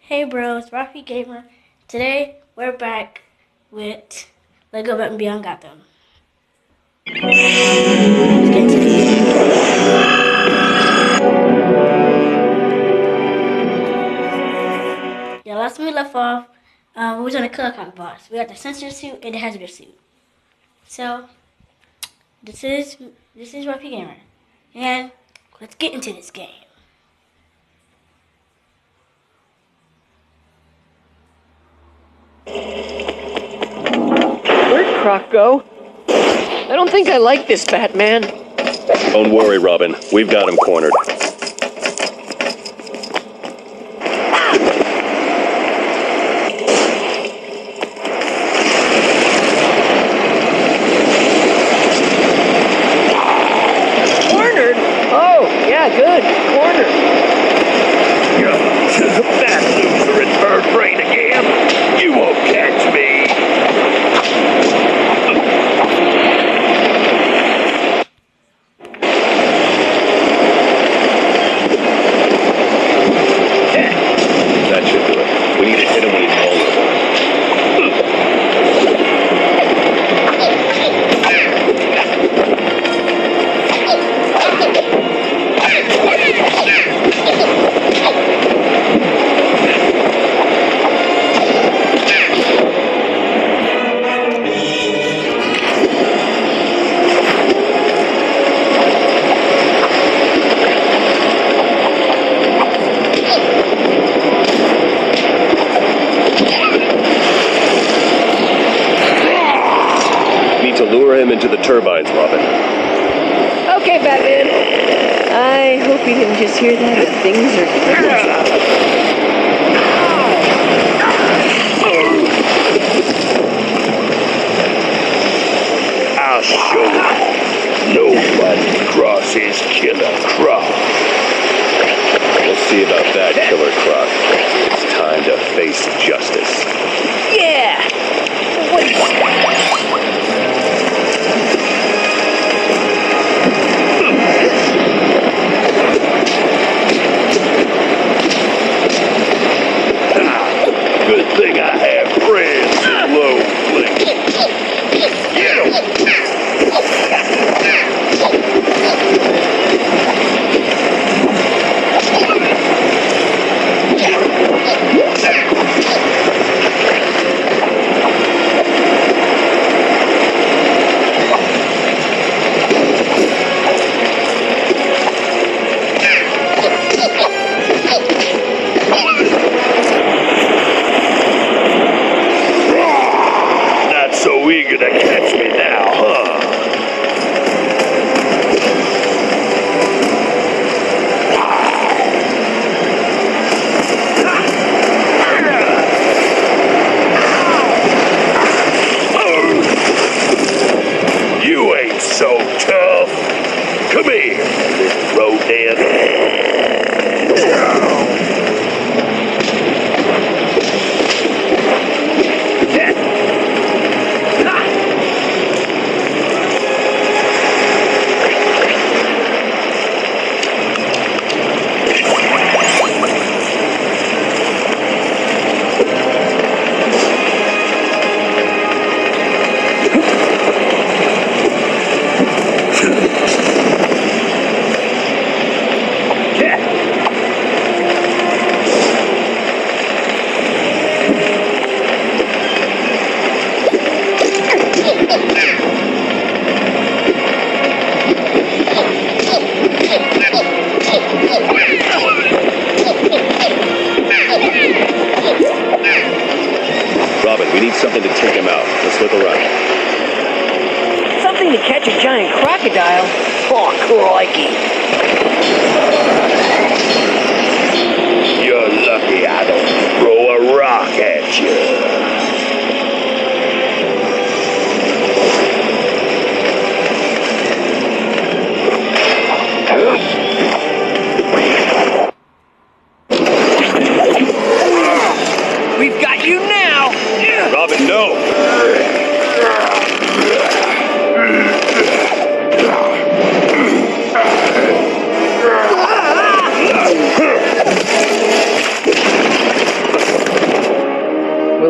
Hey bros, Rafi Gamer. Today we're back with Lego Batman Beyond Gotham. Let's get into this. Yeah, last time we left off, we was on a Killer Croc boss. We got the sensor suit and the hazardous suit. So this is Rafi Gamer, and let's get into this game. Where'd Croc go? I don't think I like this, Batman. Don't worry, Robin. We've got him cornered. Cornered? Oh, yeah, good. Cornered. That loser and bird brain again. You won't catch me. That should do it. We need to hit him when he's vulnerable. To lure him into the turbines, Robin. Okay, Batman. I hope you didn't just hear that. The things are I'll show you. Nobody crosses Killer Croc. We'll see about that, Killer Croc. It's time to face justice. Yeah! Good thing I have friends in low places. Get him! So eager to catch me now, huh? You ain't so tough. Come here, little rodent. Robin, we need something to take him out. Let's look around. Something to catch a giant crocodile? Oh, crikey. You're lucky I don't throw a rock at you. We've got you now! Robin, no!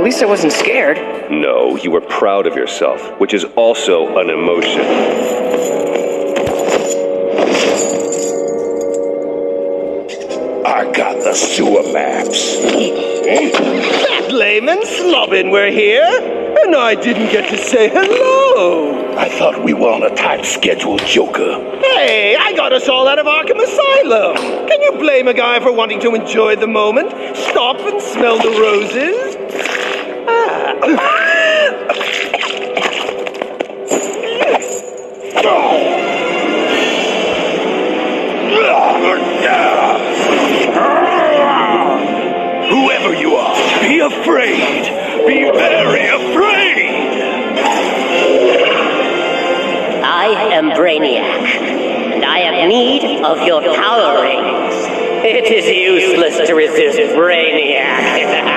least I wasn't scared. No, you were proud of yourself, which is also an emotion. I got the sewer maps. That layman slobbin we're here, and I didn't get to say hello. I thought we were on a tight schedule, Joker. Hey, I got us all out of Arkham Asylum. Can you blame a guy for wanting to enjoy the moment? Stop and smell the roses? Whoever you are, be afraid. Be very afraid. I am Brainiac, and I have need of your power rings. It is useless to resist Brainiac.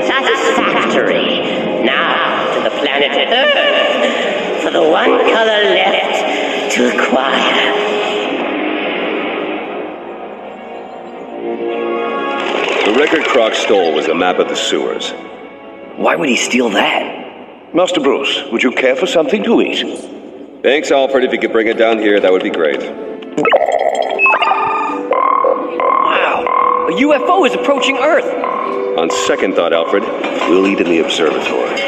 Satisfactory. Now to the planet Earth, for the one color left to acquire. The record Croc stole was a map of the sewers. Why would he steal that? Master Bruce, would you care for something to eat? Thanks, Alfred. If you could bring it down here, that would be great. Wow, a UFO is approaching Earth. On second thought, Alfred, we'll eat in the observatory.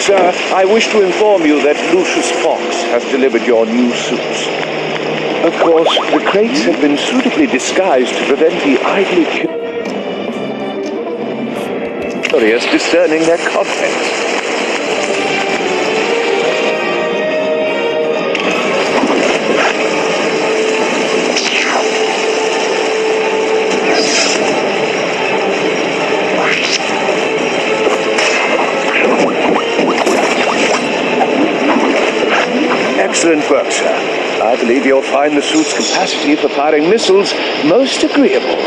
Sir, I wish to inform you that Lucius Fox has delivered your new suits. Of course, the crates have been suitably disguised to prevent the idly curious discerning their contents. Excellent work, sir. I believe you'll find the suit's capacity for firing missiles most agreeable.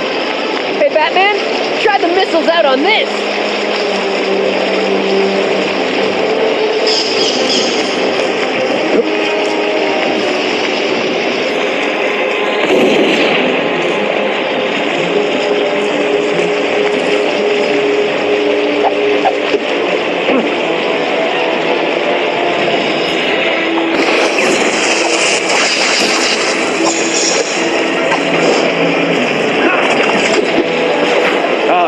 Hey, Batman, try the missiles out on this.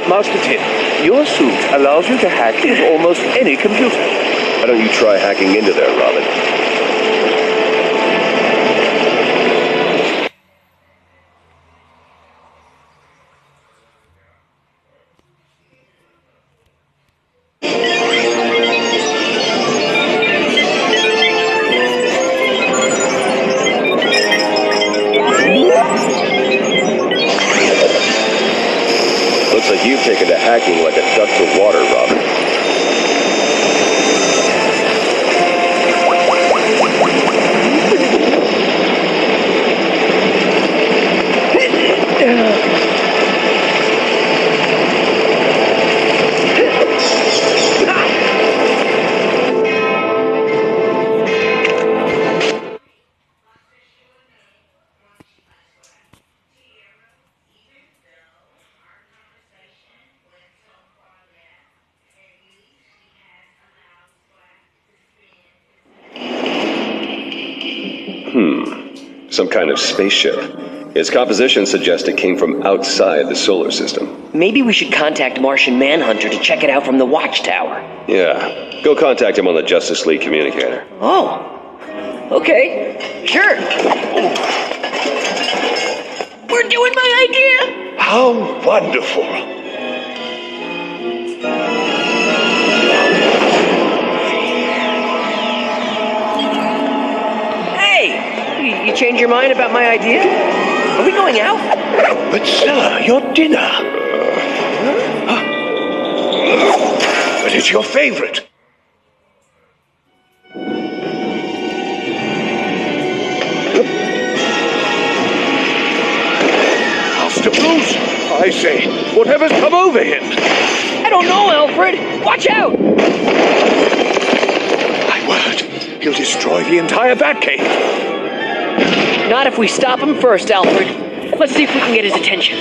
Master Tim, your suit allows you to hack into almost any computer. Why don't you try hacking into there, Robin? Looks like you've taken to hacking like a duck to water, Robin. Some kind of spaceship. Its composition suggests it came from outside the solar system. Maybe we should contact Martian Manhunter to check it out from the watchtower. Yeah. Go contact him on the Justice League communicator. Oh, okay, sure. We're doing my idea. How wonderful. Hey, you change your mind about my idea? Are we going out? But Stella, your dinner. But it's your favorite. Master Bruce, I say, whatever's come over him? I don't know, Alfred. Watch out! My word, he'll destroy the entire Batcave. Not if we stop him first, Alfred. Let's see if we can get his attention.